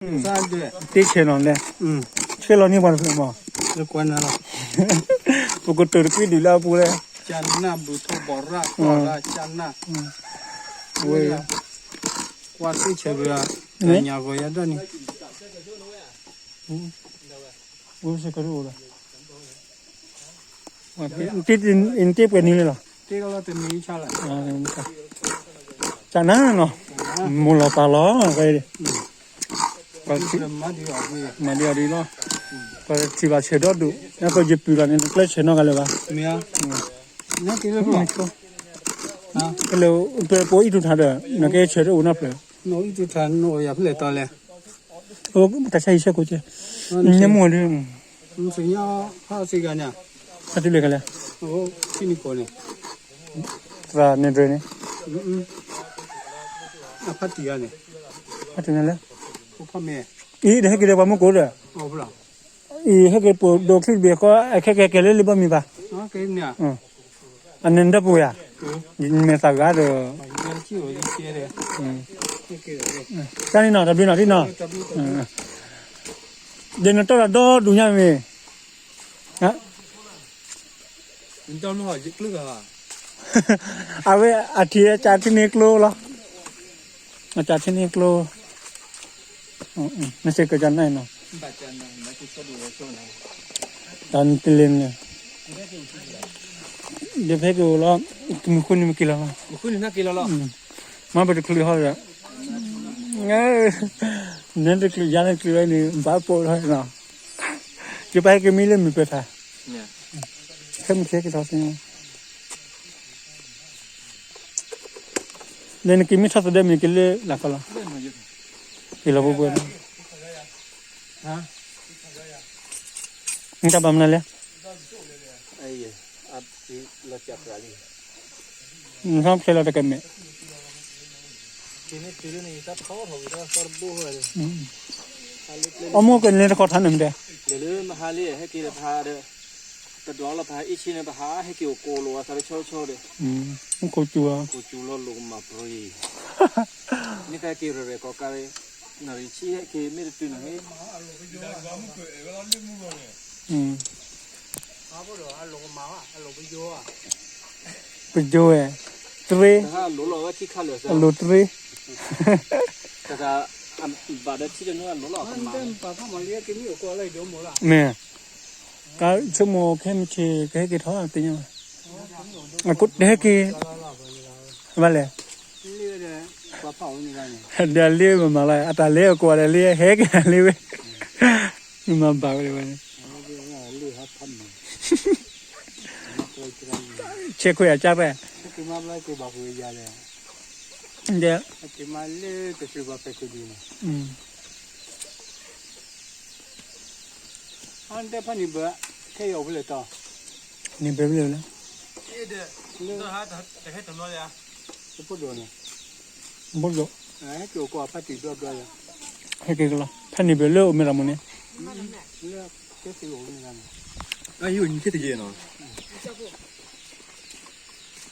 3对，地钱了嘞，缺了你玩什么？就关了。不过多的贵的了不嘞？加那不偷包啦，包啦加那。我我最吃不啊，人家个也得呢。我是个肉了。我这这个你了。这个都没吃了。จากนั้นเนาะมูลปลาล้อไปดิก็มาเดียวดีเนาะก็ที่ว่าเชดอดูแล้วก็จะปีละเนี่ยก็เชนอกันเลยป่ะ没有，那这个不？啊，ก็เลยเปิดโปอีทุกท่าเด้อนั่นก็เชดอน่ะเปล่า我一直看我也不来到嘞。โอ้แต่ใช่ใช่กูเจ้เนี่ยมัวดิ你说要好这个呢？ถ้าที่เลยกันเลย我听你讲呢。ตราเนี่ยด้วยเนี่ย那怕底下呢？ถ้าถึงนั้นแล้ว我怕没。อีเด็กก็เดี๋ยวว่ามึงกูเด้อ我不知道。อีให้แกปวดโดคลิปเบียก็ไอ้แค่แกเลยลิบมีป่ะ啊，给你啊。อันนั้นได้ปุยอ่ะยินเมตากาเด้อ应该就有一些的。这个的。จานี่เนาะดับบี้เนาะที่เนาะเดี๋ยวเราต้องดูยังไงฮะ你到那好几个啊？เอาไว้อาทิตย์จ่ายที่นี่กิโลหรอจ่ายที่นี่กิโลไม่ใช่ก็จะไหนเนาะตอนตีเลนเนี่ยเดี๋ยวเพ่กูแล้วมีคนมีกี่แล้ว我回来那给了了。มาไปดูคลิปเขาเลยเนี่ยดูคลิปยันคลิปอะไรนี่บ้าปวดเลยเนาะจะไปก็มีเรื่องมีไปถ่ายแค่ไม่เช็คกันเท่านั้นเดี๋ยวนี้มีทัศน์เดิมมีกี่เล่หลักละกี่ละบุบเบิ้ลฮะมึงจะบัมนั่นเลยไอ้อัดเราจับอะไรมึงชอบเชื่อเราแต่กันไหมทีนี้ทีนี้ถ้าเขาถอยถ้าสอบบัวเลยอ๋อมึงกันเล่นขอทันหนึ่งเดียวเดี๋ยวมาหาเลี้ยให้กินพาเด้อแต่ดอกเราพาอีชินไปหาให้เกี่ยวโกลัวสารโชว์เด้อมึงกูจัวกูจูล้อลงมาปรุยนี่แค่เกี่ยวอะไรก็การนาฬิชีให้เกี่ยวไม่ได้ตื่นให้อาบุรุษลงมาอ่ะลงไปโย่อ่ะไปโย่ตรีถ้าหลุดเราก็ที่ข้าเหลือหลุดตรีแต่ถ้าบาดที่จะนู่นหลุดเราก็มาปาข้ามาเลี้ยกินอยู่ก็อะไรเดี๋ยวหมดละเนี่ยก็ชั่วโมงแค่ไม่เชื่อแค่กี่ท้อตีนี่มากุดเด็กกี่มาเลยเลี้ยเลยปลาเผานี่กันเดี๋ยวเลี้ยมาเลยอัตราเลี้ยกว่าเลี้ยเฮกเลี้ยนี่มาบ้าเลยวันนี้เช็คคุยอาจารย์ไปคือมาไม่กูบอกคุยยาเลยเดี๋ยวคือมาเลี้ยแต่คือว่าไปคุยดีนะอันเดียวพันนี่เบื่อแค่อยู่เปล่าต่อนี่เบื่อเลยนะเดี๋ยวเราหาแต่ให้ตัวน้อยอ่ะจะพูดโดนเนี่ยพูดโดนให้เกี่ยวกับพัดติดตัวด้วยให้กี่ละพันนี่เบื่อเลิกไม่ละมันเนี่ยเลิกแค่สิบหกนี่กัน哎呦，你这的也呢？